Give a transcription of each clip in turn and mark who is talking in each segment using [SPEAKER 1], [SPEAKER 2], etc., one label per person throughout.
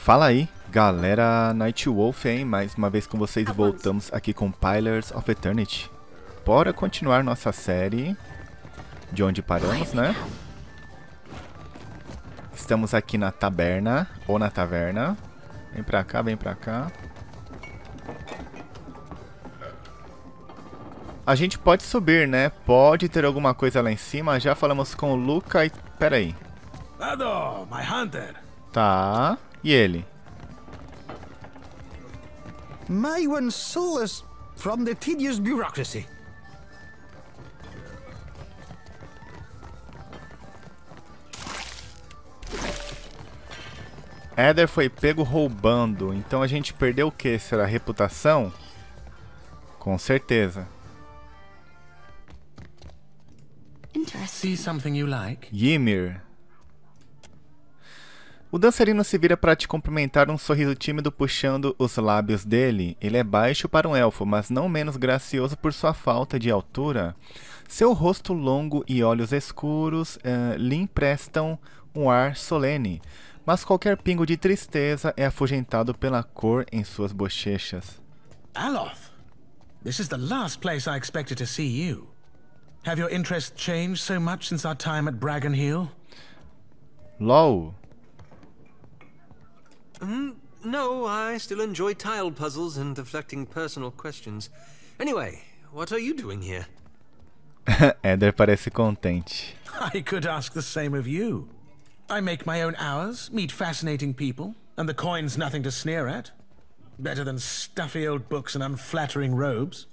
[SPEAKER 1] Fala aí, galera, Nightwolf, hein? Mais uma vez com vocês, voltamos aqui com Pillars of Eternity. Bora continuar nossa série de onde paramos, né? Estamos aqui na taberna, ou na taverna. Vem pra cá, vem pra cá. A gente pode subir, né? Pode ter alguma coisa lá em cima. Já falamos com o Luca e... Pera aí.
[SPEAKER 2] Nando, my hunter.
[SPEAKER 1] Tá. E ele?
[SPEAKER 3] My one solace from the tedious bureaucracy.
[SPEAKER 1] Éder foi pego roubando, então a gente perdeu o que? Será a reputação? Com certeza.
[SPEAKER 2] See something you like?
[SPEAKER 1] Ymir. O dançarino se vira para te cumprimentar, um sorriso tímido puxando os lábios dele. Ele é baixo para um elfo, mas não menos gracioso por sua falta de altura. Seu rosto longo e olhos escuros lhe emprestam um ar solene, mas qualquer pingo de tristeza é afugentado pela cor em suas bochechas.
[SPEAKER 2] Aloth, this is the last place I expected to see you. Have your interests changed so much since our time at Bragan Hill?
[SPEAKER 1] LOL.
[SPEAKER 4] No, I still enjoy tile puzzles and deflecting personal questions. Anyway, what are you doing here?
[SPEAKER 1] Éder parece contente.
[SPEAKER 2] I could ask the same of you. I make my own hours, meet fascinating people, and the coin's nothing to sneer at. Better than stuffy old books and unflattering robes.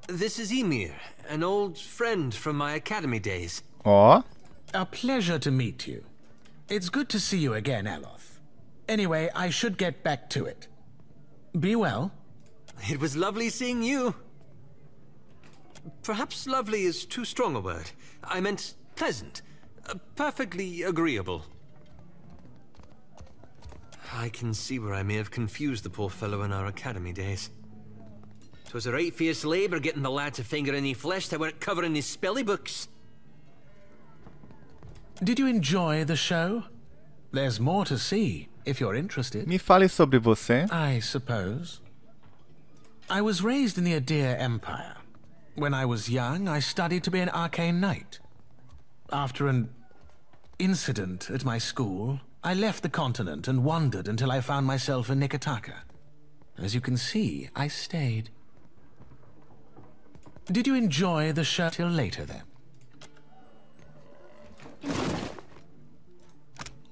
[SPEAKER 4] This is Ymir, an old friend from my academy days.
[SPEAKER 1] Ó.
[SPEAKER 2] A pleasure to meet you. It's good to see you again, Aloth. Anyway, I should get back to it. Be well.
[SPEAKER 4] It was lovely seeing you. Perhaps lovely is too strong a word. I meant pleasant. Perfectly agreeable. I can see where I may have confused the poor fellow in our academy days. 'Twas a right fierce labour getting the lad to finger any flesh that weren't covering his spelly books.
[SPEAKER 2] Did you enjoy the show? There's more to see, if you're interested.
[SPEAKER 1] Me fale sobre você.
[SPEAKER 2] I suppose. I was raised in the Adir Empire. When I was young, I studied to be an arcane knight. After an incident at my school, I left the continent and wandered until I found myself in Nikotaka. As you can see, I stayed. Did you enjoy the show till later then?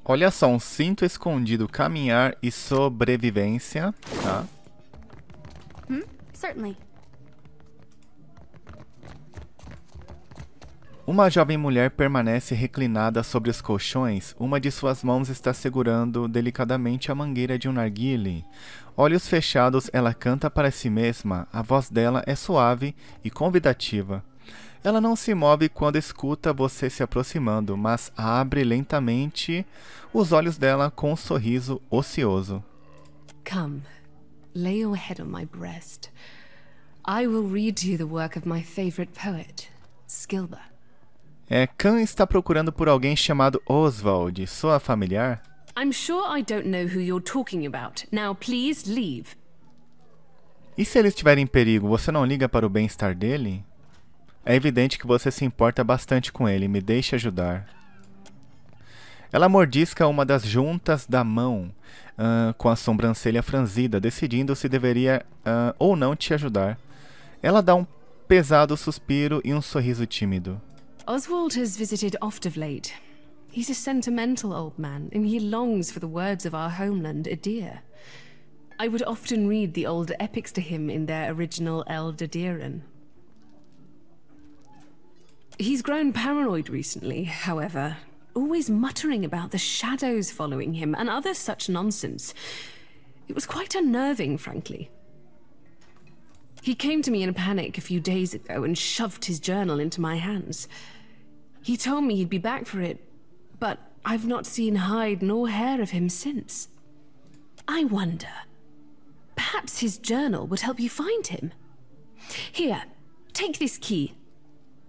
[SPEAKER 1] Olha só, um cinto escondido, caminhar e sobrevivência, tá?
[SPEAKER 5] Certainly.
[SPEAKER 1] Uma jovem mulher permanece reclinada sobre os colchões. Uma de suas mãos está segurando delicadamente a mangueira de um narguile. Olhos fechados, ela canta para si mesma. A voz dela é suave e convidativa. Ela não se move quando escuta você se aproximando, mas abre lentamente os olhos dela com um sorriso ocioso.
[SPEAKER 5] Come, lay your head on my breast. I will read to you the work of my favorite poet, Skilba.
[SPEAKER 1] Khan está procurando por alguém chamado Oswald. Soa familiar?
[SPEAKER 5] I'm sure I don't know who you're talking about. Now please leave.
[SPEAKER 1] E se ele estiver em perigo, você não liga para o bem-estar dele? É evidente que você se importa bastante com ele. Me deixe ajudar. Ela mordisca uma das juntas da mão, com a sobrancelha franzida, decidindo se deveria ou não te ajudar. Ela dá um pesado suspiro e um sorriso tímido.
[SPEAKER 5] Oswald has visited oft of late. He's a sentimental old man, and he longs for the words of our homeland, Adir. I would often read the old epics to him in their original Eldadiran. He's grown paranoid recently, however, always muttering about the shadows following him and other such nonsense. It was quite unnerving, frankly. He came to me in a panic a few days ago and shoved his journal into my hands. He told me he'd be back for it, but I've not seen hide nor hair of him since. I wonder, perhaps his journal would help you find him. Here, take this key.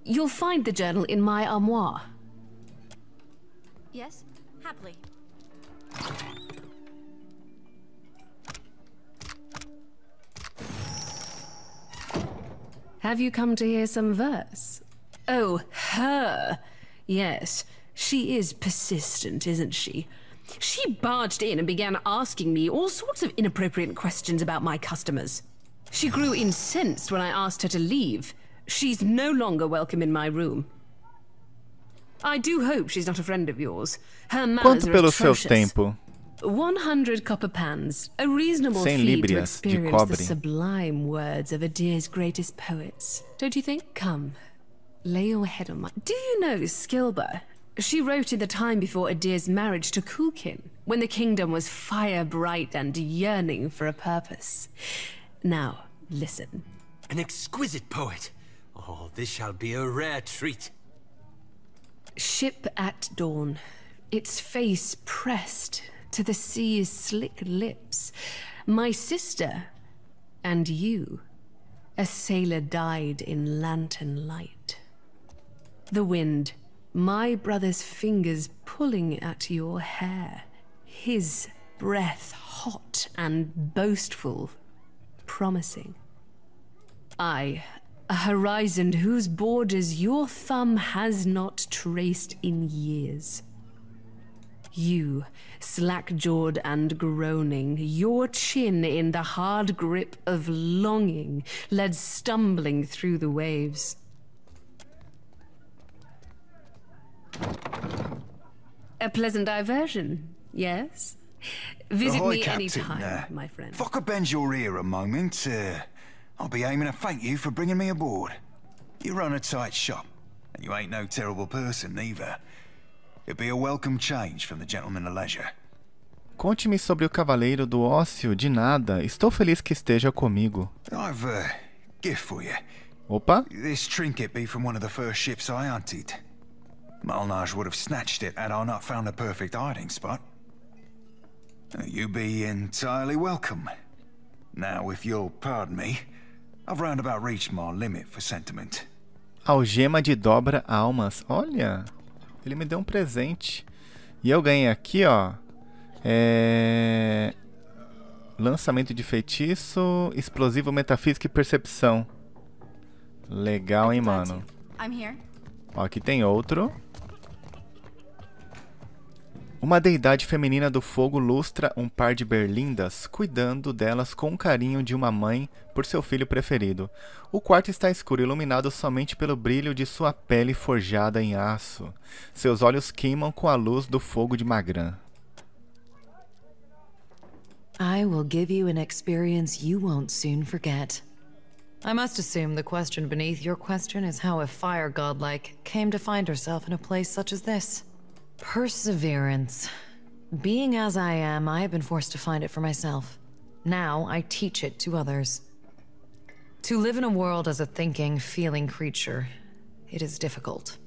[SPEAKER 5] You'll find the journal in my armoire.
[SPEAKER 6] Yes, happily.
[SPEAKER 5] Have you come to hear some verse? Oh, her. Yes, she is persistent, isn't she? She barged in and began asking me all sorts of inappropriate questions about my customers. She grew incensed when I asked her to leave. She's no longer welcome in my room. I do hope she's not a friend of yours. Her manners
[SPEAKER 1] Quanto
[SPEAKER 5] are
[SPEAKER 1] pelo seu
[SPEAKER 5] atrocious.
[SPEAKER 1] tempo?
[SPEAKER 5] 100 copper pans, a reasonable
[SPEAKER 1] Sem
[SPEAKER 5] fee to
[SPEAKER 1] líbrias de
[SPEAKER 5] experience the
[SPEAKER 1] cobre.
[SPEAKER 5] sublime words of Adir's greatest poets. Don't you think? Come, lay your head on my... Do you know Skilba? She wrote in the time before Adir's marriage to Kulkin, when the kingdom was fire-bright and yearning for a purpose. Now, listen.
[SPEAKER 4] An exquisite poet. Oh, this shall be a rare treat.
[SPEAKER 5] Ship at dawn, its face pressed to the sea's slick lips. My sister and you, a sailor died in lantern light. The wind, my brother's fingers pulling at your hair, his breath hot and boastful, promising. I, a horizon whose borders your thumb has not traced in years. You, slack-jawed and groaning, your chin in the hard grip of longing, led stumbling through the waves. A pleasant diversion, yes? Visit
[SPEAKER 6] Ahoy,
[SPEAKER 5] me
[SPEAKER 6] Captain.
[SPEAKER 5] any time, my friend.
[SPEAKER 6] If I could bend your ear a moment, I'll be aiming to thank you for bringing me aboard. You run a tight shop, and you ain't no terrible person, either. It'd be a welcome change from the gentleman of leisure.
[SPEAKER 1] Conte-me sobre o Cavaleiro do Ócio. De nada. Estou feliz que esteja comigo.
[SPEAKER 6] I've a gift for you.
[SPEAKER 1] Opa.
[SPEAKER 6] This trinket be from one of the first ships I hunted. Malnage would have snatched it had I not found a perfect hiding spot. You be entirely welcome. Now, if you'll pardon me, I've roundabout reached my limit for sentiment.
[SPEAKER 1] Algema de dobra almas. Olha, ele me deu um presente. E eu ganhei aqui, ó. Lançamento de feitiço, explosivo, metafísica e percepção. Legal, hein, mano. Ó, aqui tem outro. Uma deidade feminina do fogo lustra um par de berlindas, cuidando delas com o carinho de uma mãe por seu filho preferido. O quarto está escuro, iluminado somente pelo brilho de sua pele forjada em aço. Seus olhos queimam com a luz do fogo de Magran.
[SPEAKER 7] I will give you an experience you won't soon forget. I must assume the question beneath your question is how a fire godlike came to find herself in a place such as this. Perseverance. Being as I am, I have been forced to find it for myself. Now I teach it to others. To live in a world as a thinking, feeling creature, it is difficult.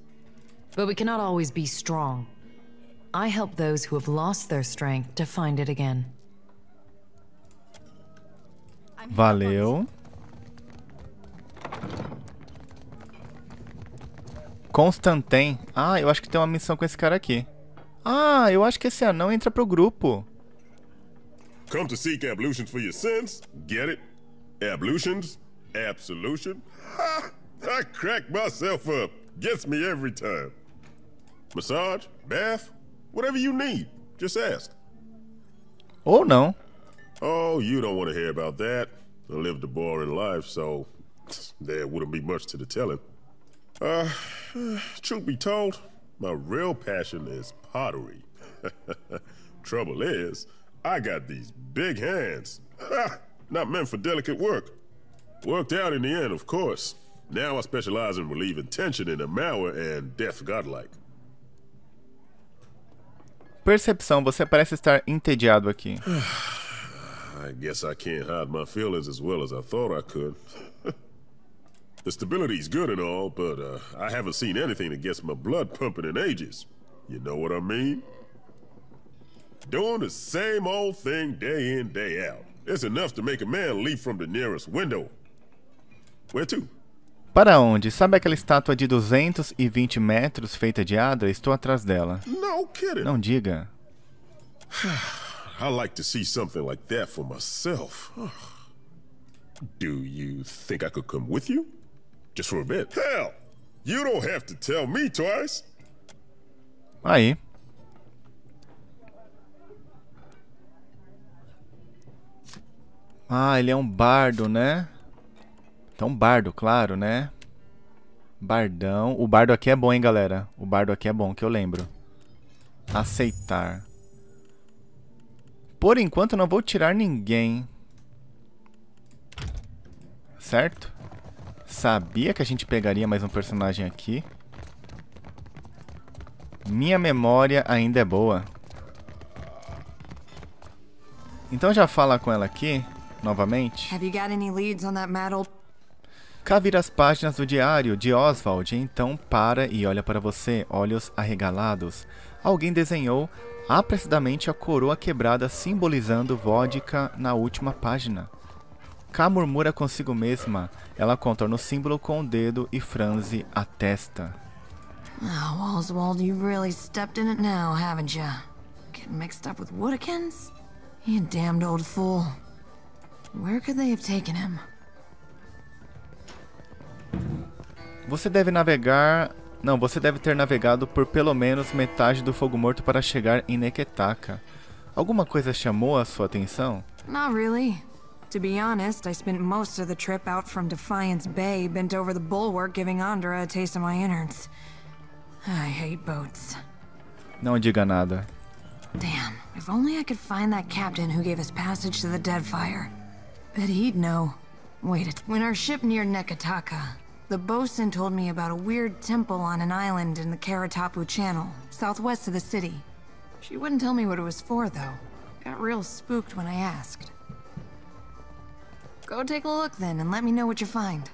[SPEAKER 7] But we cannot always be strong. I help those who have lost their strength to find it again.
[SPEAKER 1] Valeu. Constantin. Ah, eu acho que tem uma missão com esse cara aqui. Ah, eu acho que esse anão entra pro grupo.
[SPEAKER 8] Come to seek ablutions for your sins? Get it? Ablutions? Absolution? Ha! I crack myself up. Gets me every time. Massage? Bath? Whatever you need. Just ask.
[SPEAKER 1] Ou não.
[SPEAKER 8] Oh, you don't want to hear about that. I lived a boring life, so there wouldn't be much to the telling. Truth be told, my real passion is pottery. Trouble is, I got these big hands. Not meant for delicate work. Worked out in the end, of course. Now I specialize in relieving tension in a Mauer and death godlike.
[SPEAKER 1] Percepção, você parece estar entediado aqui.
[SPEAKER 8] I guess I can't hide my feelings as well as I thought I could. The stability's good and all, but I haven't seen anything that gets my blood pumping in ages. You know what I mean? Doing the same old thing day in, day out. It's enough to make a man leap from the nearest window. Where to?
[SPEAKER 1] Para onde? Sabe aquela estátua de 220 metros feita de Adra? Estou atrás dela.
[SPEAKER 8] No kidding.
[SPEAKER 1] Não diga.
[SPEAKER 8] I like to see something like that for myself. Do you think I could come with you? Just for a bit? Hell, you don't have to tell me twice.
[SPEAKER 1] Aí. Ah, ele é um bardo, né? Então, bardo, claro, né? Bardão. O bardo aqui é bom, hein, galera? O bardo aqui é bom, que eu lembro. Aceitar. Por enquanto, não vou tirar ninguém. Certo? Sabia que a gente pegaria mais um personagem aqui. Minha memória ainda é boa. Então já fala com ela aqui, novamente.
[SPEAKER 7] Have you got any leads on that mad old...
[SPEAKER 1] Cá vira as páginas do diário de Oswald, então para e olha para você, olhos arregalados. Alguém desenhou apressadamente a coroa quebrada simbolizando vodka na última página. Cá murmura consigo mesma, ela contorna o símbolo com o dedo e franze a testa.
[SPEAKER 7] Oh, Oswald, you've really stepped in it now, haven't you? Getting mixed up with Woodikins? You damned old fool. Where could they have taken him?
[SPEAKER 1] Você deve navegar... Não, você deve ter navegado por pelo menos metade do Fogo Morto para chegar em Neketaka. Alguma coisa chamou a sua atenção?
[SPEAKER 7] Not really. To be honest, I spent most of the trip out from Defiance Bay, bent over the bulwark, giving Andra a taste of my innards. I hate boats.
[SPEAKER 1] Não diga nada.
[SPEAKER 7] Damn, if only I could find that captain who gave us passage to the Deadfire. Bet he'd know. Wait, when our ship neared Neketaka, the bosun told me about a weird temple on an island in the Karatapu Channel, southwest of the city. She wouldn't tell me what it was for, though. Got real spooked when I asked. Go take a look then and let me know what you find.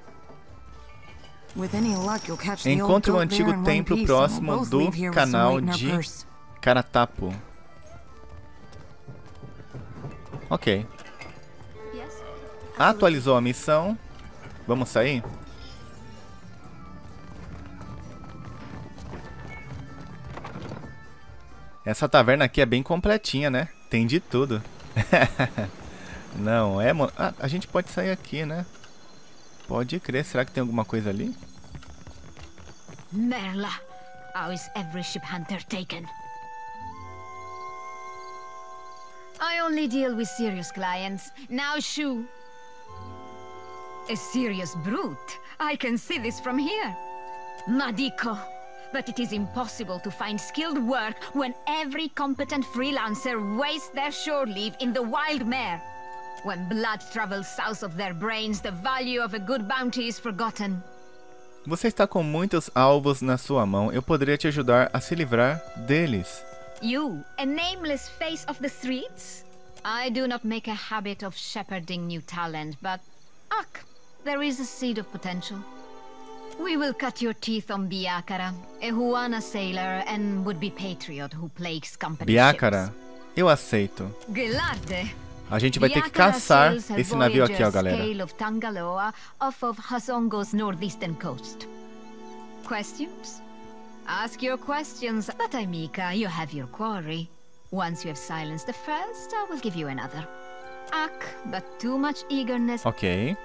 [SPEAKER 7] With any luck, you'll catch the old
[SPEAKER 1] Encontre o
[SPEAKER 7] goat there
[SPEAKER 1] antigo
[SPEAKER 7] in one
[SPEAKER 1] templo
[SPEAKER 7] piece, and we'll
[SPEAKER 1] próximo
[SPEAKER 7] both
[SPEAKER 1] do
[SPEAKER 7] leave here with some
[SPEAKER 1] canal
[SPEAKER 7] weight in our
[SPEAKER 1] de
[SPEAKER 7] purse.
[SPEAKER 1] Karatapu. Ok. Atualizou a missão. Vamos sair? Essa taverna aqui é bem completinha, né? Tem de tudo. Não é... Ah, a gente pode sair aqui, né? Pode crer. Será que tem alguma coisa ali?
[SPEAKER 9] Merla, how is every ship hunter taken? I only deal with serious clients. Now, Shu. A serious brute. I can see this from here. Madiko. But it is impossible to find skilled work when every competent freelancer wastes their shore leave in the wild mare. When blood travels south of their brains, the value of a good bounty is forgotten.
[SPEAKER 1] Você está com muitos alvos na sua mão. Eu poderia te ajudar a se livrar deles.
[SPEAKER 9] You, a nameless face of the streets? I do not make a habit of shepherding new talent, but... there is a seed of potential. We will cut your teeth on Biakara, a Huana sailor and would-be patriot who plagues company
[SPEAKER 1] Biakara,
[SPEAKER 9] ships.
[SPEAKER 1] eu aceito.
[SPEAKER 9] Gelarde.
[SPEAKER 1] A gente vai ter que caçar esse navio aqui, ó, galera.
[SPEAKER 9] Of Tangaloa, off of Hasongo's northeastern coast. Questions? Ask your questions, but Amika, you have your quarry. Once you have silenced the first, I will give you another. But too much eagerness.
[SPEAKER 1] Ok.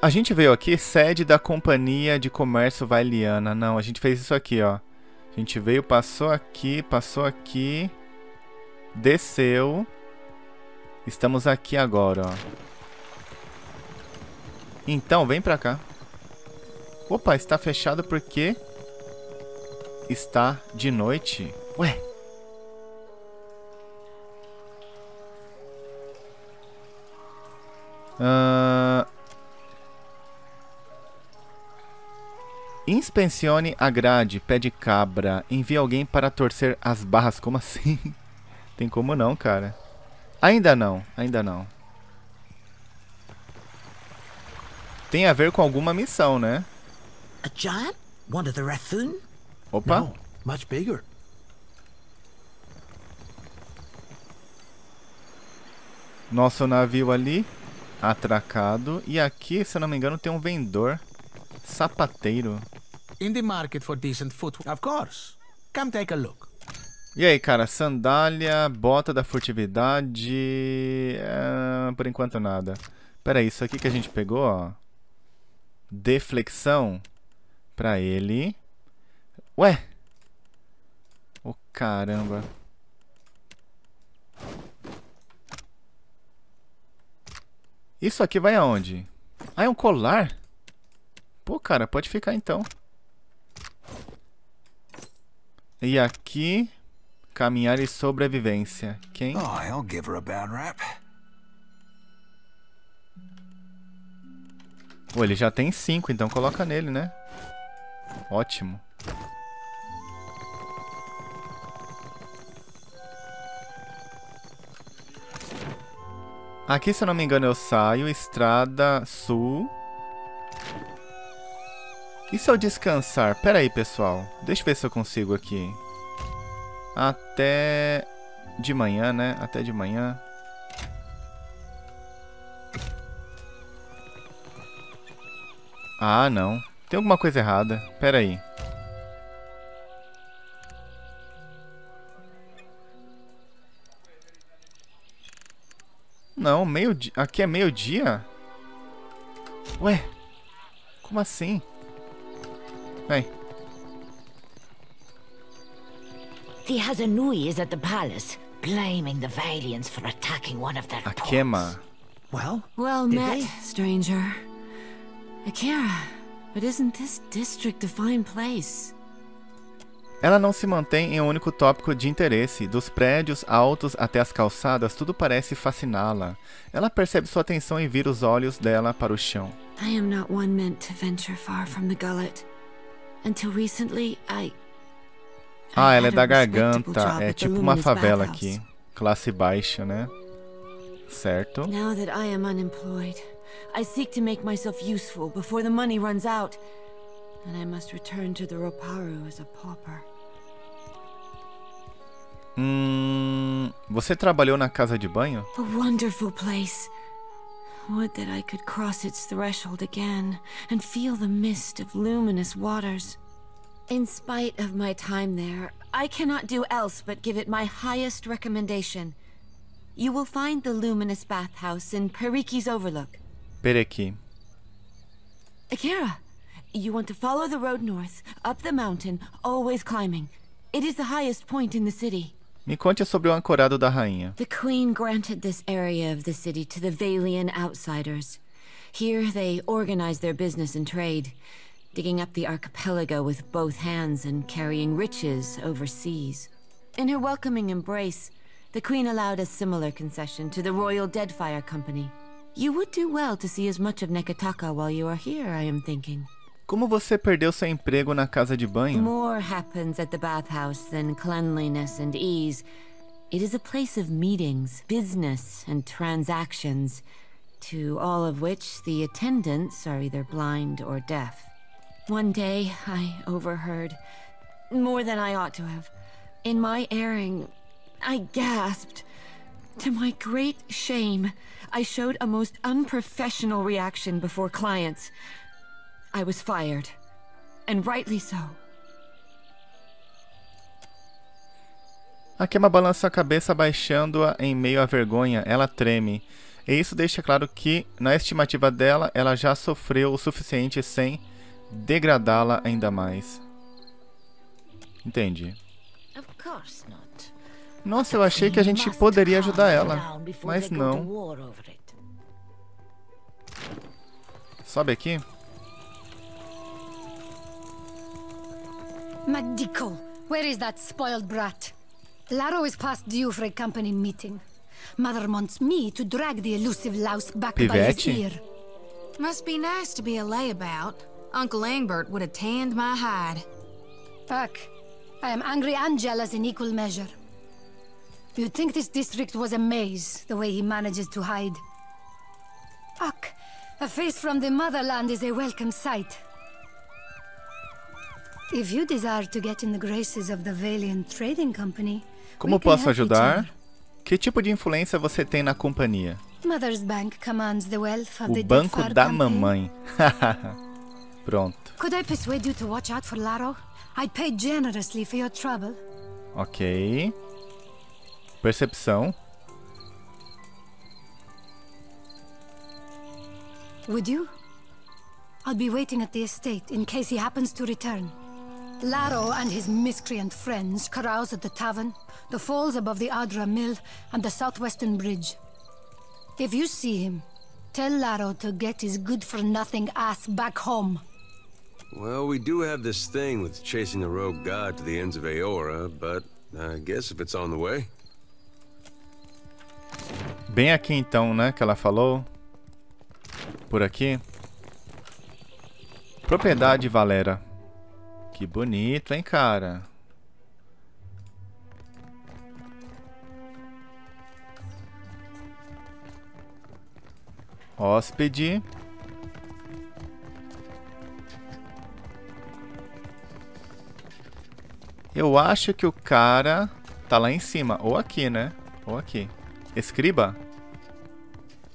[SPEAKER 1] A gente veio aqui, sede da Companhia de Comércio Vailiana. Não, a gente fez isso aqui, ó. A gente veio, passou aqui, desceu. Estamos aqui agora, ó. Então, vem pra cá. Opa, está fechado porque está de noite. Ué. Inspecione a grade, pé de cabra. Envie alguém para torcer as barras. Como assim? Tem como não, cara. Ainda não, ainda não. Tem a ver com alguma missão, né?
[SPEAKER 3] A giant? One of the raccoon?
[SPEAKER 1] Opa.
[SPEAKER 3] No, much bigger.
[SPEAKER 1] Nosso navio ali, atracado. E aqui, se eu não me engano, tem um vendedor. Sapateiro.
[SPEAKER 2] In the market for decent footwear, of course. Come take a look.
[SPEAKER 1] E aí, cara, sandália, bota da furtividade... por enquanto nada. Pera aí, isso aqui que a gente pegou, ó. Deflexão. Pra ele. Ué! Oh, caramba. Isso aqui vai aonde? Ah, é um colar? Pô, cara, pode ficar então. E aqui... Caminhar e sobrevivência. Quem?
[SPEAKER 6] Oh, I'll give her a bad rap.
[SPEAKER 1] Pô, ele já tem 5, então coloca nele, né? Ótimo. Aqui, se eu não me engano, eu saio. Estrada Sul. E se eu descansar? Pera aí, pessoal. Deixa eu ver se eu consigo aqui. Até de manhã, né? Até de manhã. Ah, não. Tem alguma coisa errada. Pera aí. Não, meio-dia. Aqui é meio-dia? Ué? Como assim? Vem.
[SPEAKER 10] The Hazanui is at the palace, blaming the Valians for attacking one of their
[SPEAKER 1] Akema.
[SPEAKER 3] Well,
[SPEAKER 5] Well
[SPEAKER 3] did
[SPEAKER 5] met,
[SPEAKER 3] they?
[SPEAKER 5] stranger. Akira, but isn't this district a fine place?
[SPEAKER 1] Ela não se mantém em um único tópico de interesse. Dos prédios altos até as calçadas, tudo parece fasciná-la. Ela percebe sua atenção e vira os olhos dela para o chão.
[SPEAKER 5] I am not one meant to venture far from the gullet. Until recently,
[SPEAKER 1] Ah, ela é da garganta. É tipo uma favela aqui. Classe baixa, né? Certo.
[SPEAKER 5] Now that I am unemployed, I seek to make myself useful before the money runs out. And I must return to the Roparu as a pauper.
[SPEAKER 1] Você trabalhou na casa de banho?
[SPEAKER 5] A wonderful place. Would that I could cross its threshold again and feel the mist of luminous waters. In spite of my time there, I cannot do else but give it my highest recommendation. You will find the luminous bathhouse in Periki's Overlook.
[SPEAKER 1] Pereki.
[SPEAKER 5] Akira, you want to follow the road north, up the mountain, always climbing. It is the highest point in the city.
[SPEAKER 1] Me conte sobre o ancorado da rainha.
[SPEAKER 5] The Queen granted this area of the city to the Valian outsiders. Here they organize their business and trade, digging up the archipelago with both hands and carrying riches overseas. In her welcoming embrace, the Queen allowed a similar concession to the Royal Deadfire Company. You would do well to see as much of Nekataka while you are here, I am thinking.
[SPEAKER 1] Como você perdeu seu emprego na casa de banho?
[SPEAKER 5] More happens at the bathhouse than cleanliness and ease. It is a place of meetings, business, and transactions, to all of which the attendants are either blind or deaf. One day, I overheard, more than I ought to have. In my airing, I gasped. To my great shame, I showed a most unprofessional reaction before clients. I was fired, and rightly so.
[SPEAKER 1] Akema balança a cabeça, abaixando-a em meio à vergonha. Ela treme. E isso deixa claro que, na estimativa dela, ela já sofreu o suficiente sem degradá-la ainda mais. Entendi.
[SPEAKER 10] Of course not.
[SPEAKER 1] Nossa, eu achei que a gente poderia ajudar ela, mas não. Sobe aqui.
[SPEAKER 11] Madiko, where is that spoiled brat? Laro is past due for a company meeting. Mother wants me to drag the elusive louse back by his ear.
[SPEAKER 12] Must be nice to be a layabout. Uncle Angbert would have tanned my hide.
[SPEAKER 11] Fuck. I am angry and jealous in equal measure. You'd think this district was a maze, the way he manages to hide. Fuck. A face from the motherland is a welcome sight. If you desire to get in the graces of the Valiant Trading Company,
[SPEAKER 1] como posso ajudar? Que tipo de influência você tem na companhia?
[SPEAKER 11] Mother's Bank commands the wealth of
[SPEAKER 1] o
[SPEAKER 11] the
[SPEAKER 1] banco da
[SPEAKER 11] campaign.
[SPEAKER 1] mamãe. Pronto.
[SPEAKER 11] Could I persuade you to watch out for Laro? I'd pay generously for your trouble.
[SPEAKER 1] Ok. Percepção.
[SPEAKER 11] Would you? I'll be waiting at the estate in case he happens to return. Laro and his miscreant friends carouse at the tavern, the falls above the Adra mill, and the southwestern bridge. If you see him, tell Laro to get his good-for-nothing ass back home.
[SPEAKER 13] Well, we do have this thing with chasing a rogue god to the ends of Aora, but I guess if it's on the way.
[SPEAKER 1] Bem aqui então, né, que ela falou. Por aqui. Propriedade Valera. Que bonito, hein, cara? Hóspede. Eu acho que o cara tá lá em cima. Ou aqui, né? Ou aqui. Escriba?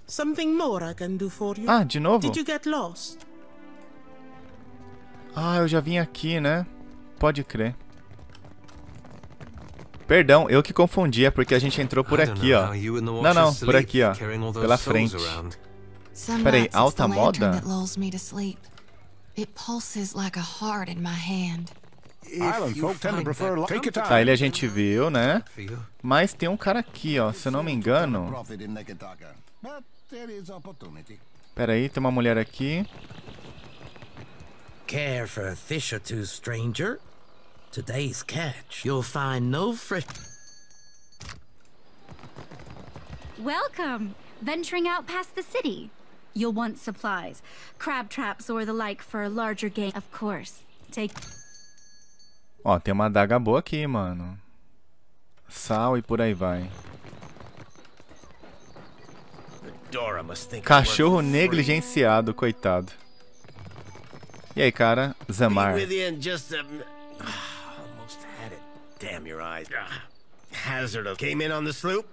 [SPEAKER 14] Something more I can do for you?
[SPEAKER 1] Ah, de novo?
[SPEAKER 14] Did you get lost?
[SPEAKER 1] Ah, eu já vim aqui, né? Pode crer. Perdão, eu que confundi, é porque a gente entrou por aqui, ó. Não, por aqui, ó. Pela frente. Peraí, alta moda? Tá, ele a gente viu, né? Mas tem um cara aqui, ó. Se eu não me engano. Peraí, tem uma mulher aqui.
[SPEAKER 15] Care for a fish or two, stranger? Today's catch, you'll find no fresh...
[SPEAKER 16] Welcome! Venturing out past the city. You'll want supplies. Crab traps or the like for larger game, of course. Take...
[SPEAKER 1] Ó, tem uma adaga boa aqui, mano. Sal e por aí vai. Cachorro negligenciado, coitado. E aí, cara? Zamar.
[SPEAKER 17] Damn your eyes. Hazard of came in on the sloop?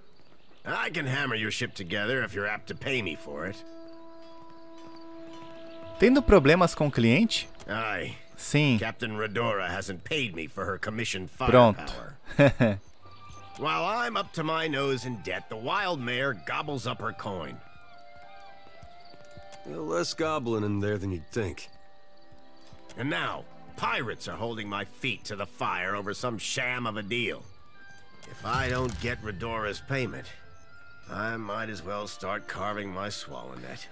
[SPEAKER 17] I can hammer your ship together if you're apt to pay me for it.
[SPEAKER 1] Tendo problemas com o cliente?
[SPEAKER 17] Aye.
[SPEAKER 1] Sim.
[SPEAKER 17] Captain Redora hasn't paid me for her commissioned
[SPEAKER 1] Pronto.
[SPEAKER 17] firepower. While I'm up to my nose in debt, the wild mare gobbles up her coin.
[SPEAKER 13] Well, less goblin in there than you'd think.
[SPEAKER 17] And now, pirates are holding my feet to the fire over some sham of a deal. If I don't get Redora's payment, I might as well start carving my swallow net.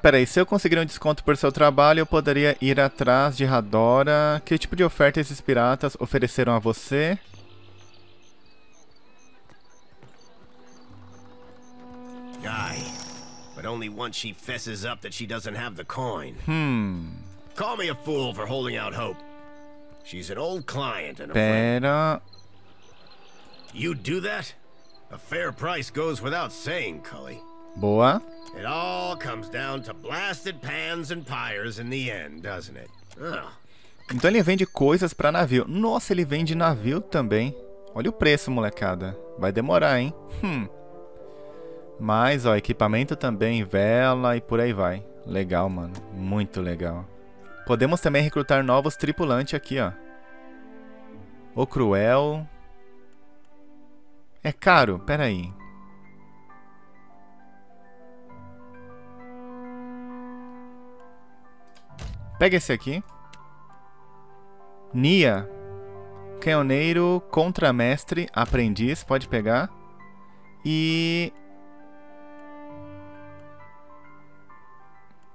[SPEAKER 1] Peraí, se eu conseguir um desconto por seu trabalho, eu poderia ir atrás de Radora. Que tipo de oferta esses piratas ofereceram a você?
[SPEAKER 17] Aye, but only once she fesses up that she doesn't have the coin. Call me a fool for holding out hope. She's an old client and a friend.
[SPEAKER 1] Pera.
[SPEAKER 17] You do that? A fair price goes without saying, Cully.
[SPEAKER 1] Boa.
[SPEAKER 17] It all comes down to blasted pans and pyres in the end, doesn't it? Ugh.
[SPEAKER 1] Então ele vende coisas pra navio. Nossa, ele vende navio também. Olha o preço, molecada. Vai demorar, hein? Mas, ó, equipamento também, vela e por aí vai. Legal, mano. Muito legal. Podemos também recrutar novos tripulantes aqui, ó. O Cruel. É caro? Pera aí. Pega esse aqui. Nia. Canhoneiro, contramestre, aprendiz. Pode pegar. E...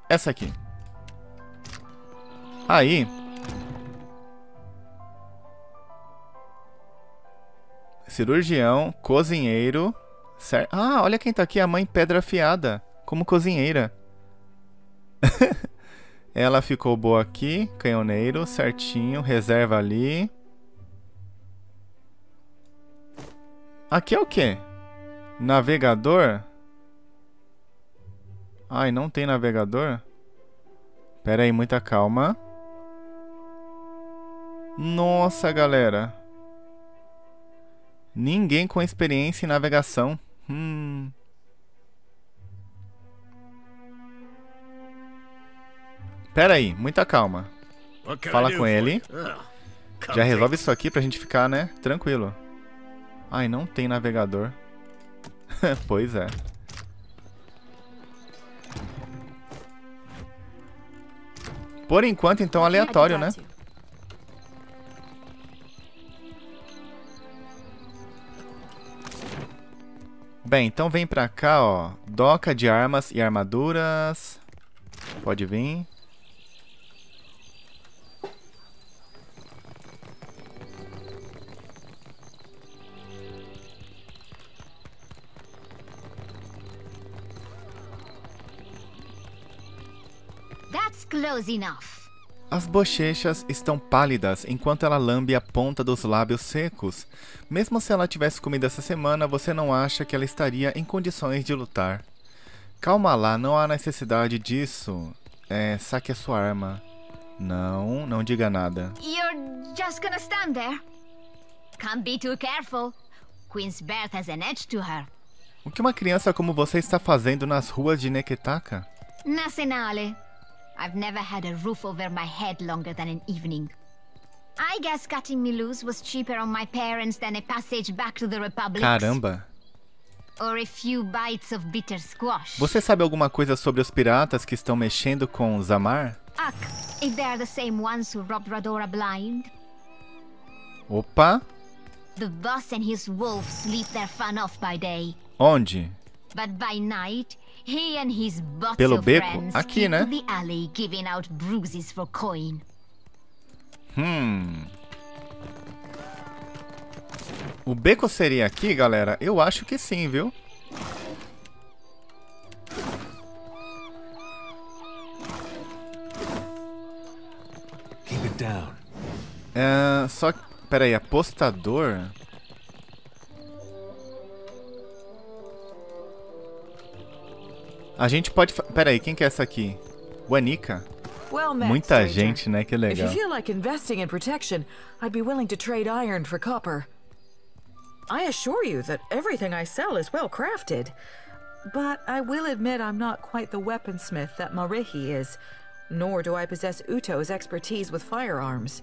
[SPEAKER 1] essa aqui. Aí. Cirurgião, cozinheiro. Ah, olha quem tá aqui, a mãe Pedra Afiada, como cozinheira. Ela ficou boa aqui, canhoneiro, certinho, reserva ali. Aqui é o quê? Navegador? Ai, não tem navegador? Pera aí, muita calma. Nossa, galera. Ninguém com experiência em navegação. Pera aí, muita calma. Fala com ele. Já resolve isso aqui pra gente ficar, né? Tranquilo. Ai, não tem navegador. Pois é. Por enquanto, então, aleatório, né? Bem, então vem pra cá, ó. Doca de armas e armaduras. Pode vir.
[SPEAKER 9] That's close enough.
[SPEAKER 1] As bochechas estão pálidas enquanto ela lambe a ponta dos lábios secos. Mesmo se ela tivesse comido essa semana, você não acha que ela estaria em condições de lutar. Calma lá, não há necessidade disso. Saque a sua arma. Não, não diga nada.
[SPEAKER 9] You're just gonna stand there. Can't be too careful. Queen's birth has an edge to her.
[SPEAKER 1] O que uma criança como você está fazendo nas ruas de Neketaka?
[SPEAKER 9] Nasenale. I've never had a roof over my head longer than an evening. I guess cutting me loose was cheaper on my parents than a passage back to the Republic.
[SPEAKER 1] Caramba.
[SPEAKER 9] Or a few bites of bitter squash.
[SPEAKER 1] Você sabe alguma coisa sobre os piratas que estão mexendo com Zamar?
[SPEAKER 9] If they're the same ones who robbed Radora blind.
[SPEAKER 1] Opa.
[SPEAKER 9] The boss and his wolves sleep their fun off by day.
[SPEAKER 1] Onde?
[SPEAKER 9] But by night, he and his
[SPEAKER 1] Pelo
[SPEAKER 9] bottle
[SPEAKER 1] beco?
[SPEAKER 9] friends
[SPEAKER 1] Aqui,
[SPEAKER 9] keep
[SPEAKER 1] né?
[SPEAKER 9] to the alley giving out bruises for coin.
[SPEAKER 1] O beco seria aqui, galera? Eu acho que sim, viu?
[SPEAKER 18] Keep it down.
[SPEAKER 1] Só... Pera aí, apostador... A gente pode... Pera aí, quem que é essa aqui? Wanika?
[SPEAKER 19] Well met,
[SPEAKER 1] Muita
[SPEAKER 19] stranger.
[SPEAKER 1] gente, né? Que
[SPEAKER 19] If
[SPEAKER 1] legal.
[SPEAKER 19] you feel like investing in protection, I'd be willing to trade iron for copper. I assure you that everything I sell is well crafted. But I will admit I'm not quite the weaponsmith that Marihi is, nor do I possess Uto's expertise with firearms.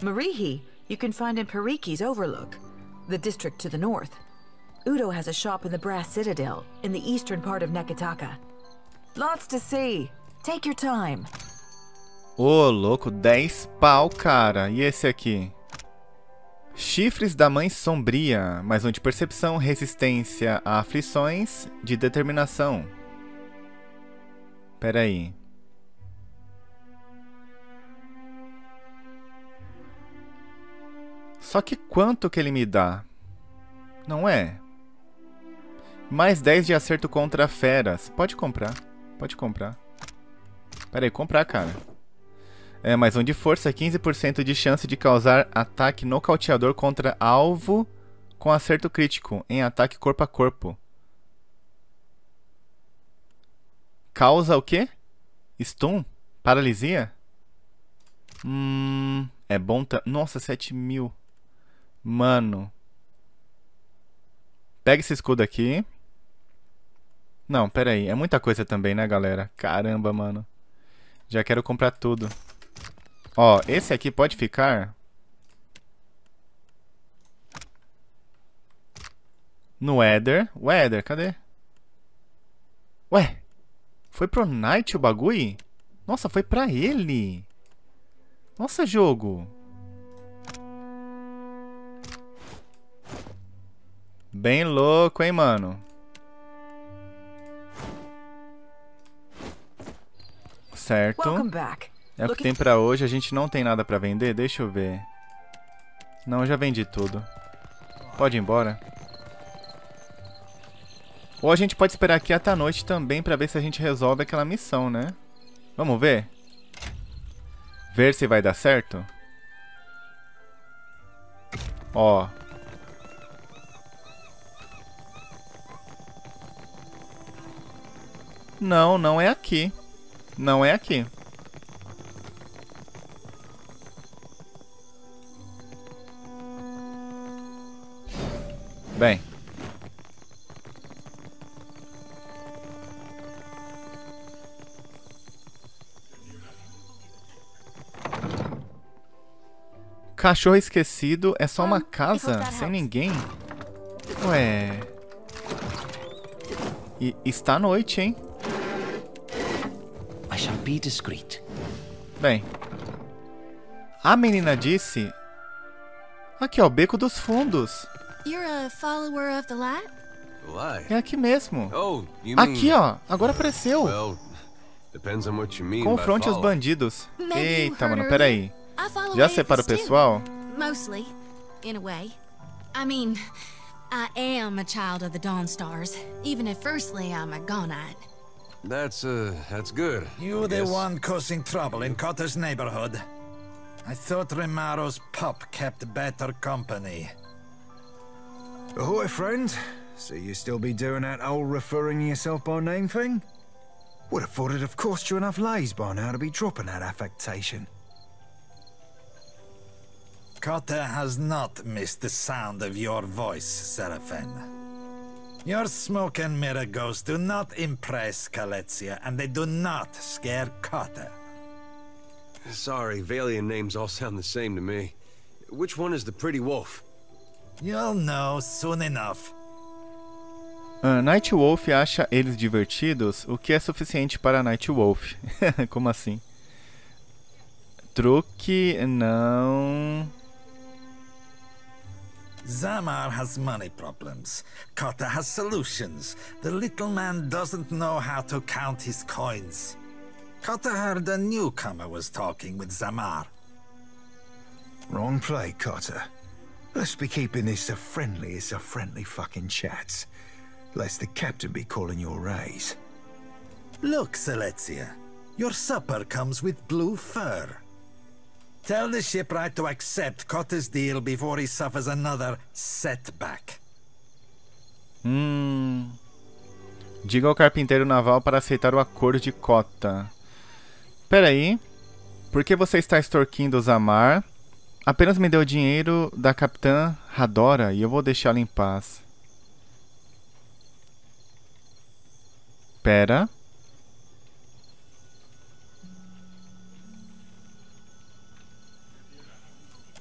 [SPEAKER 19] Marihi you can find in Periki's Overlook, the district to the north. Uto has a shop in the Brass Citadel, in the eastern part of Neketaka. Lots to see. Take your time.
[SPEAKER 1] Ô, louco, 10 pau, cara. E esse aqui? Chifres da Mãe Sombria. Mais um de percepção, resistência a aflições, de determinação. Pera aí. Só que quanto que ele me dá? Não é? Mais 10 de acerto contra feras. Pode comprar. Pode comprar. Pera aí, comprar, cara. Mais um de força. 15% de chance de causar ataque nocauteador contra alvo com acerto crítico em ataque corpo a corpo. Causa o quê? Stun? Paralisia? É bom... Nossa, 7.000. Mano. Pega esse escudo aqui. Não, pera aí. É muita coisa também, né, galera? Caramba, mano. Já quero comprar tudo. Ó, esse aqui pode ficar no Éder. O Éder, cadê? Ué, foi pro Knight o bagulho? Nossa, foi pra ele. Nossa, jogo. Bem louco, hein, mano? Certo. É o que tem pra hoje. A gente não tem nada pra vender? Deixa eu ver. Não, eu já vendi tudo. Pode ir embora. Ou a gente pode esperar aqui até a noite também pra ver se a gente resolve aquela missão, né? Vamos ver? Ver se vai dar certo? Ó. Não, não é aqui. Não é aqui. Bem. Cachorro esquecido é só uma casa sem ninguém? Ué... E está à noite, hein?
[SPEAKER 20] I shall be discreet.
[SPEAKER 1] Bem... A menina disse... Aqui, ó, Beco dos Fundos.
[SPEAKER 12] You're a follower of the light?
[SPEAKER 1] É aqui mesmo.
[SPEAKER 13] Oh, you mean...
[SPEAKER 1] Aqui, ó. Agora apareceu.
[SPEAKER 13] Well, depends on what you mean
[SPEAKER 1] Confronte
[SPEAKER 13] by
[SPEAKER 1] os
[SPEAKER 13] follow.
[SPEAKER 1] bandidos.
[SPEAKER 12] Maybe
[SPEAKER 1] Eita,
[SPEAKER 12] you
[SPEAKER 1] mano,
[SPEAKER 12] heard
[SPEAKER 1] peraí.
[SPEAKER 12] I follow
[SPEAKER 1] Já separa o
[SPEAKER 12] atheists
[SPEAKER 1] pessoal?
[SPEAKER 12] too. Mostly, in a way. I mean, I am a child of the Dawn Stars, even if firstly I'm a Gonite.
[SPEAKER 13] That's good.
[SPEAKER 3] You the one causing trouble in Cotter's neighborhood. I thought Rimaro's pup kept better company.
[SPEAKER 6] Ahoy, friend. So you still be doing that old referring yourself by name thing? Would have thought it'd have cost you enough lays by now to be dropping that affectation.
[SPEAKER 3] Cotter has not missed the sound of your voice, Seraphin. Your smoke and mirror ghosts do not impress Kaletzia, and they do not scare Cotter.
[SPEAKER 13] Sorry, Valian names all sound the same to me. Which one is the pretty wolf?
[SPEAKER 3] You'll know soon enough.
[SPEAKER 1] Night Wolf acha eles divertidos, o que é suficiente para Night Wolf. Como assim? Truque, não...
[SPEAKER 3] Zamar has money problems. Cotter has solutions. The little man doesn't know how to count his coins. Cotter heard a newcomer was talking with Zamar.
[SPEAKER 6] Wrong play, Cotter. Let's be keeping this as friendly fucking chats. Lest the captain be calling your raise.
[SPEAKER 3] Look, Selezia. Your supper comes with blue fur. Tell the shipwright to accept Cotter's deal before he suffers another setback.
[SPEAKER 1] Diga ao carpinteiro naval para aceitar o acordo de cota. Pera aí. Por que você está extorquindo Zamar? Apenas me deu o dinheiro da capitã Radora e eu vou deixá-la em paz. Pera.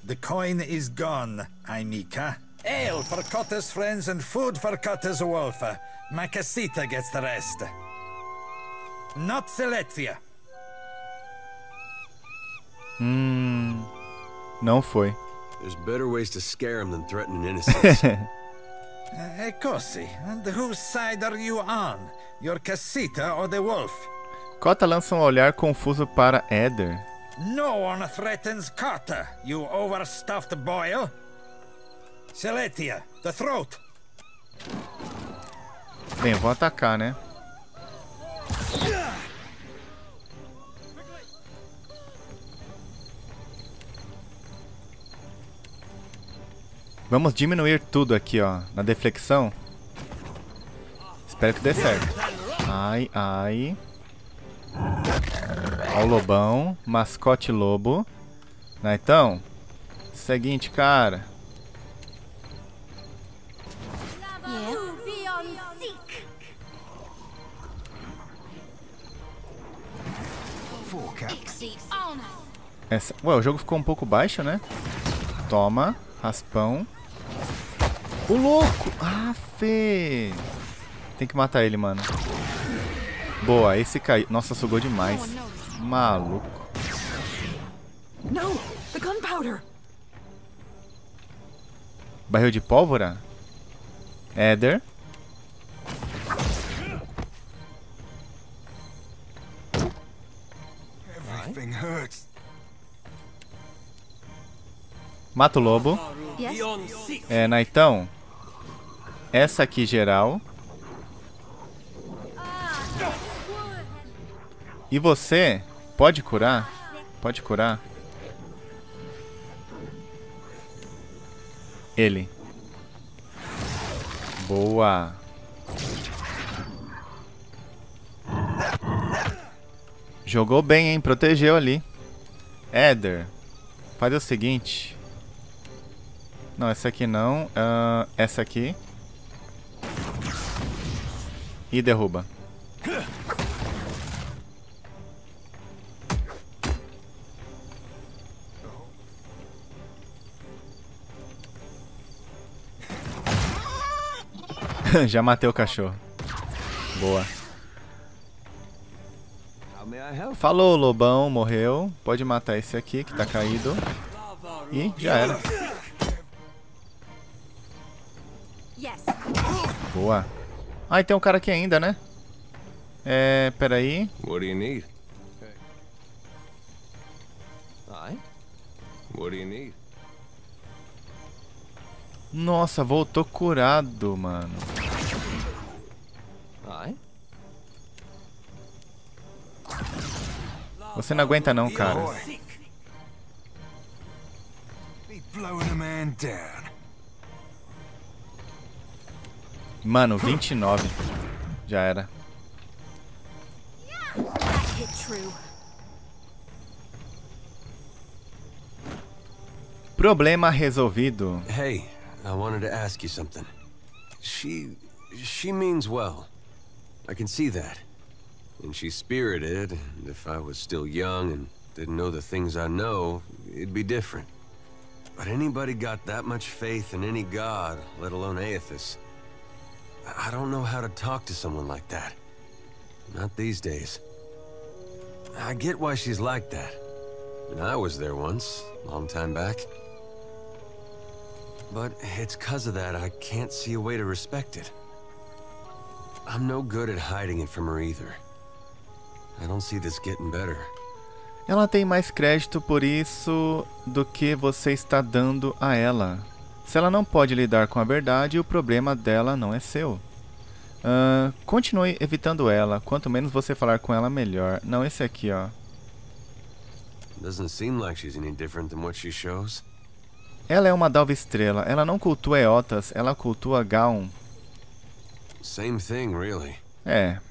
[SPEAKER 3] The coin is gone, Aimika. Ale for Cotter's friends and food for Cotter's wolf. Makasita gets the rest. Not Selezia.
[SPEAKER 1] Não foi.
[SPEAKER 13] There's better ways to scare him than threatening innocents.
[SPEAKER 3] Kosi, and whose side are you on? Your Casita or the wolf?
[SPEAKER 1] Cota lança um olhar confuso para Eder.
[SPEAKER 3] No one threatens Cotter, you overstuffed boil. Seletia, the throat.
[SPEAKER 1] Bem, eu vou atacar, né? Vamos diminuir tudo aqui, ó, na deflexão. Espero que dê certo. Ai, ai. Ó o lobão, mascote lobo. Então, seguinte, cara. Ué, o jogo ficou um pouco baixo, né? Toma, raspão. O louco! Ah, Fê! Tem que matar ele, mano. Boa, esse caiu. Nossa, sugou demais. Maluco.
[SPEAKER 19] No, the gunpowder.
[SPEAKER 1] Barril de pólvora? Eder.
[SPEAKER 6] Everything hurts.
[SPEAKER 1] Mata o lobo. Naitão. Essa aqui geral. E você pode curar? Pode curar? Ele. Boa. Jogou bem, hein? Protegeu ali. Eder. Faz o seguinte. Não, essa aqui não. Essa aqui. E derruba. Já matei o cachorro. Boa. Falou, lobão, morreu. Pode matar esse aqui que tá caído. E já era. Boa. Ah, e tem um cara aqui ainda, né? Peraí.
[SPEAKER 13] What do you need? What do you need?
[SPEAKER 1] Nossa, voltou curado, mano. Você não aguenta não, cara. Mano, 29. Já era. Problema resolvido.
[SPEAKER 13] Hey, I wanted to ask you something. She means well. I can see that. And she's spirited, and if I was still young and didn't know the things I know, it'd be different. But anybody got that much faith in any god, let alone Aethys? I don't know how to talk to someone like that. Not these days. I get why she's like that. And I was there once, long time back. But it's 'cause of that I can't see a way to respect it. I'm no good at hiding it from her either. I don't see this getting better.
[SPEAKER 1] Ela tem mais crédito por isso do que você está dando a ela. Se ela não pode lidar com a verdade, o problema dela não é seu. Continue evitando ela. Quanto menos você falar com ela, melhor. Não, esse aqui, ó.
[SPEAKER 13] Doesn't seem like she's any different than what she shows.
[SPEAKER 1] Ela é uma Dalva Estrela. Ela não cultua Eotas, ela cultua Gaun.
[SPEAKER 13] Same thing, really.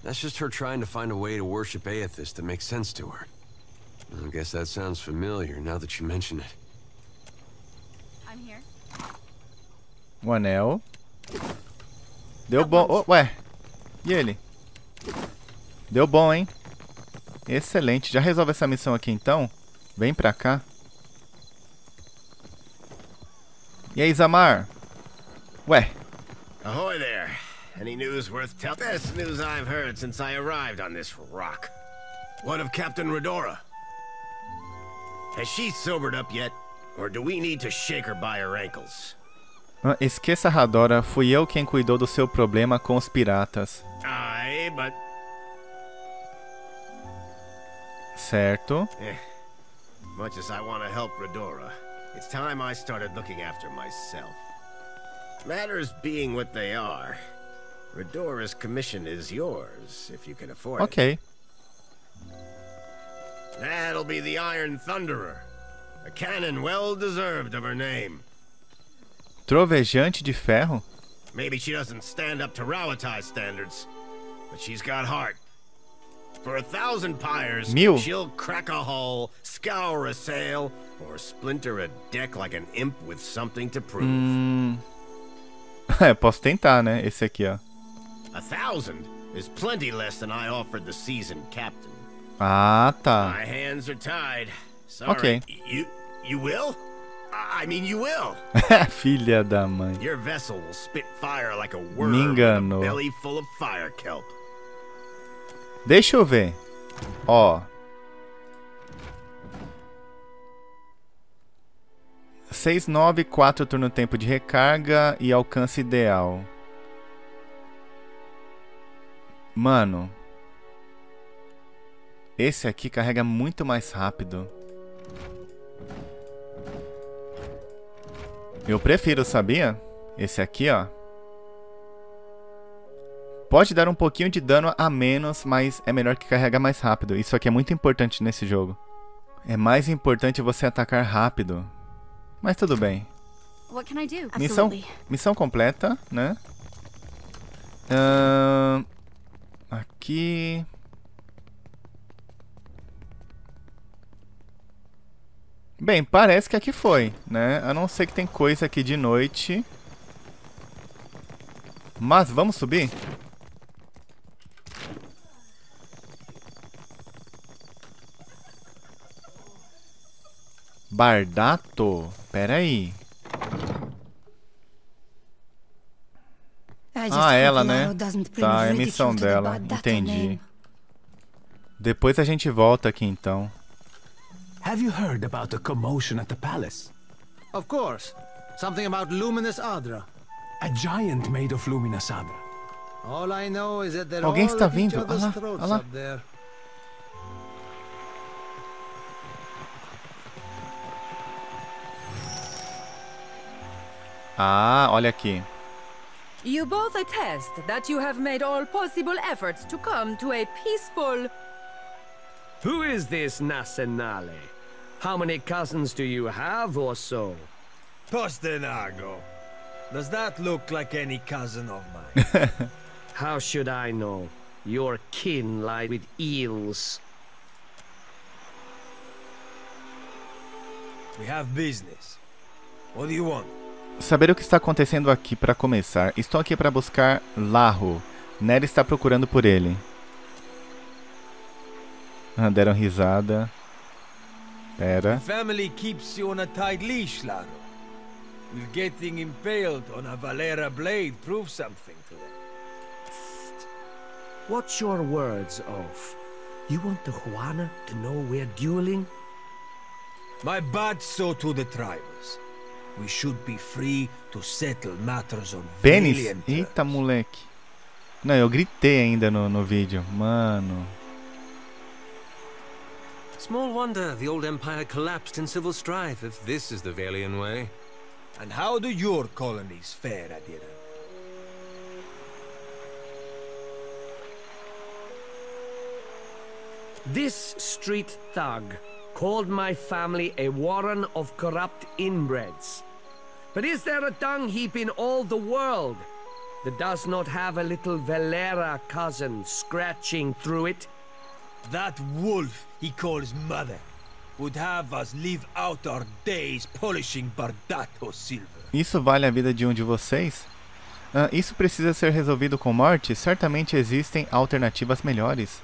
[SPEAKER 1] That's
[SPEAKER 13] just her trying to find a way to worship Aethys that makes sense to her. I guess that sounds familiar now that you mention it.
[SPEAKER 12] I'm here.
[SPEAKER 1] O anel. Deu bom. Oh, ué. E ele? Deu bom, hein? Excelente. Já resolve essa missão aqui, então? Vem pra cá. E aí, Zamar? Ué.
[SPEAKER 17] Ahoy there. Any news worth telling? Best news I've heard since I arrived on this rock. What of Captain Redora? Has she sobered up yet? Or do we need to shake her by her ankles?
[SPEAKER 1] Esqueça, Radora. Fui eu quem cuidou do seu problema com os piratas.
[SPEAKER 17] Aye, but...
[SPEAKER 1] Certo.
[SPEAKER 17] Much as I want to help Redora, it's time I started looking after myself. Matters being what they are, Redora's commission is yours, if you can afford it.
[SPEAKER 1] Ok.
[SPEAKER 17] That'll be the Iron Thunderer, a cannon well deserved of her name.
[SPEAKER 1] Trovejante de ferro?
[SPEAKER 17] Maybe she doesn't stand up to Rawatai standards, but she's got heart. For 1,000 pyres, she'll crack a hull, scour a sail, or splinter a deck like an imp with something to prove.
[SPEAKER 1] Posso tentar, né? Esse aqui, ó.
[SPEAKER 17] 1,000 is plenty less than I offered the seasoned captain.
[SPEAKER 1] Ah, tá.
[SPEAKER 17] My hands are tied. Sorry.
[SPEAKER 1] Ok.
[SPEAKER 17] You will? I mean, you will.
[SPEAKER 1] Filha da mãe.
[SPEAKER 17] Your vessel will spit fire like a worm
[SPEAKER 1] Me
[SPEAKER 17] with
[SPEAKER 1] enganou.
[SPEAKER 17] a belly full of fire kelp.
[SPEAKER 1] Deixa eu ver. Ó. 6,9, 4 turno tempo de recarga e alcance ideal. Mano. Esse aqui carrega muito mais rápido. Eu prefiro, sabia? Esse aqui, ó. Pode dar um pouquinho de dano a menos, mas é melhor que carrega mais rápido. Isso aqui é muito importante nesse jogo. É mais importante você atacar rápido. Mas tudo bem. Missão completa, né? Aqui... Bem, parece que aqui foi, né? A não ser que tem coisa aqui de noite. Mas vamos subir? Bardato? Pera aí. Ah, ela, né? Tá, é a missão dela. Entendi. Depois a gente volta aqui, então.
[SPEAKER 18] Have you heard about the commotion at the palace?
[SPEAKER 20] Of course. Something about luminous Adra.
[SPEAKER 18] A giant made of luminous Adra.
[SPEAKER 20] All I know is that they're
[SPEAKER 1] Alguém
[SPEAKER 20] all
[SPEAKER 1] está
[SPEAKER 20] at each
[SPEAKER 1] vindo.
[SPEAKER 20] other's
[SPEAKER 1] Ah lá,
[SPEAKER 20] throats
[SPEAKER 1] ah lá.
[SPEAKER 20] up there.
[SPEAKER 1] Ah, olha aqui.
[SPEAKER 21] You both attest that you have made all possible efforts to come to a peaceful...
[SPEAKER 22] Who is this Nasenale? How many cousins do you have or so?
[SPEAKER 23] Postenago. Does that look like any cousin of mine?
[SPEAKER 22] How should I know? Your kin lie with eels.
[SPEAKER 23] We have business. What do you want?
[SPEAKER 1] Saber o que está acontecendo aqui para começar. Estou aqui para buscar Larro. Nery está procurando por ele. Deram risada. Pera.
[SPEAKER 23] The family keeps you on a tight leash, Laro. Will getting impaled on a Valera blade prove something to them?
[SPEAKER 22] What's your words of? You want the Juana to know we're dueling?
[SPEAKER 23] My bad so to the tribals. We should be free to settle matters on
[SPEAKER 1] Pênis?
[SPEAKER 23] valiant
[SPEAKER 1] Eita, moleque. Não, eu gritei ainda no vídeo. Mano.
[SPEAKER 4] Small wonder the old empire collapsed in civil strife if this is the Valian way.
[SPEAKER 23] And how do your colonies fare, Adira?
[SPEAKER 22] This street thug called my family a warren of corrupt inbreds. But is there a dung heap in all the world that does not have a little Valera cousin scratching through it?
[SPEAKER 23] That wolf he calls mother would have us live out our days polishing Bardato silver.
[SPEAKER 1] Isso vale a vida de um de vocês? Isso precisa ser resolvido com morte? Certamente existem alternativas melhores.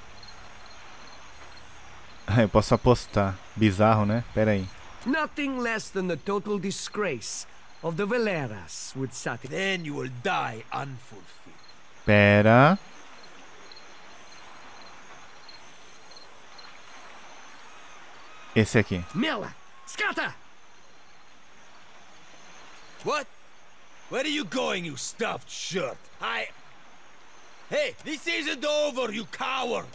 [SPEAKER 1] Eu posso apostar. Bizarro, né? Pera aí.
[SPEAKER 22] Nothing less than the total disgrace of the Valeras would satisfy.
[SPEAKER 23] Then you will die unfulfilled.
[SPEAKER 1] Pera. Esse aqui.
[SPEAKER 22] Miller! Scatter!
[SPEAKER 23] What? Where are you going, you stuffed shirt? Hey, this isn't over, you coward!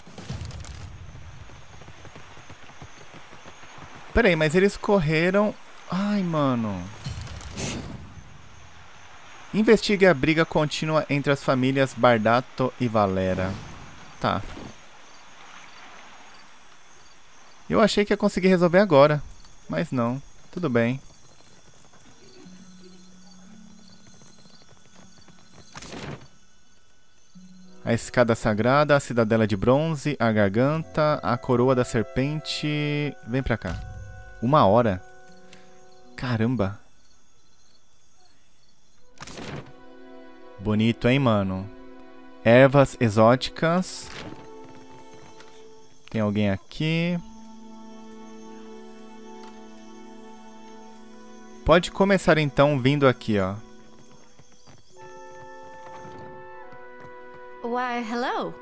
[SPEAKER 1] Pera aí, mas eles correram... Ai, mano. Investigue a briga contínua entre as famílias Bardato e Valera. Tá. Eu achei que ia conseguir resolver agora, mas não. Tudo bem. A escada sagrada, a cidadela de bronze, a garganta, a coroa da serpente... Vem pra cá. 1 hora. Caramba. Bonito, hein, mano? Ervas exóticas. Tem alguém aqui. Pode começar então vindo aqui, ó.
[SPEAKER 12] Why, hello.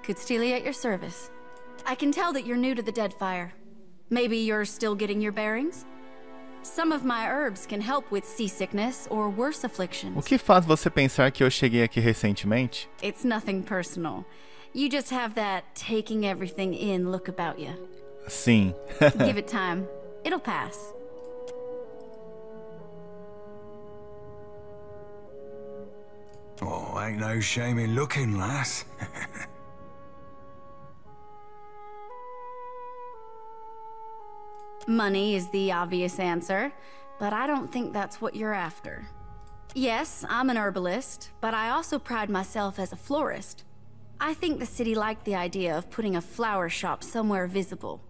[SPEAKER 12] Kutstili at your service. I can tell that you're new to the Deadfire. Maybe you're still getting your bearings? Some of my herbs can help with seasickness or worse afflictions.
[SPEAKER 1] O que faz você pensar que eu cheguei aqui recentemente?
[SPEAKER 12] It's nothing personal. You just have that taking everything in look about you.
[SPEAKER 1] Sim.
[SPEAKER 12] Give it time. It'll pass.
[SPEAKER 6] Oh, ain't no shame in looking, lass.
[SPEAKER 12] Money is the obvious answer, but I don't think that's what you're after. Yes, I'm an herbalist, but I also pride myself as a florist. I think the city liked the idea of putting a flower shop somewhere visible.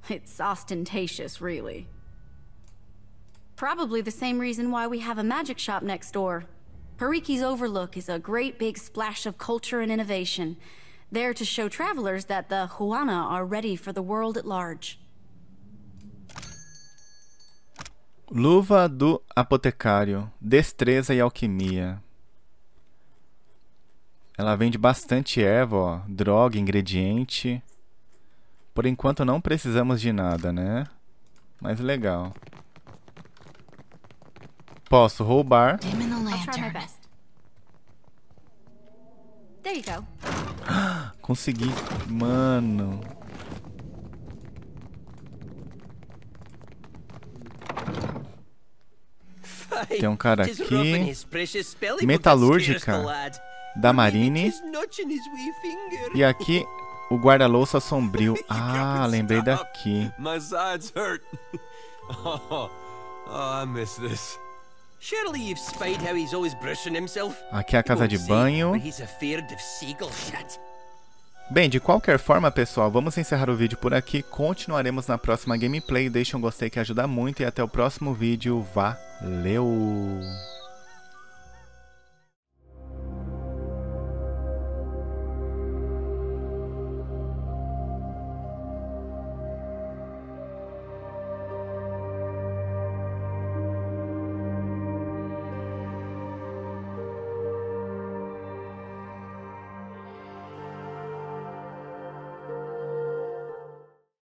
[SPEAKER 12] It's ostentatious, really. Probably the same reason why we have a magic shop next door. Hariki's Overlook is a great big splash of culture and innovation, there to show travelers that the Juana are ready for the world at large.
[SPEAKER 1] Luva do apotecário, destreza e alquimia. Ela vende bastante erva, ó. Droga, ingrediente. Por enquanto não precisamos de nada, né? Mas legal. Posso roubar.
[SPEAKER 16] I'll try my best. There you go.
[SPEAKER 1] Consegui. Mano. Tem um cara aqui. Metalúrgica da Marine. E aqui o guarda-louça sombrio. Ah, lembrei daqui.
[SPEAKER 13] My sides hurt. Oh, I miss this.
[SPEAKER 4] Surely you've spied how he's always brushing himself.
[SPEAKER 1] Aqui é a casa de banho.
[SPEAKER 4] He's afraid of seagull shit.
[SPEAKER 1] Bem, de qualquer forma, pessoal, vamos encerrar o vídeo por aqui. Continuaremos na próxima gameplay. Deixe um gostei que ajuda muito e até o próximo vídeo. Valeu!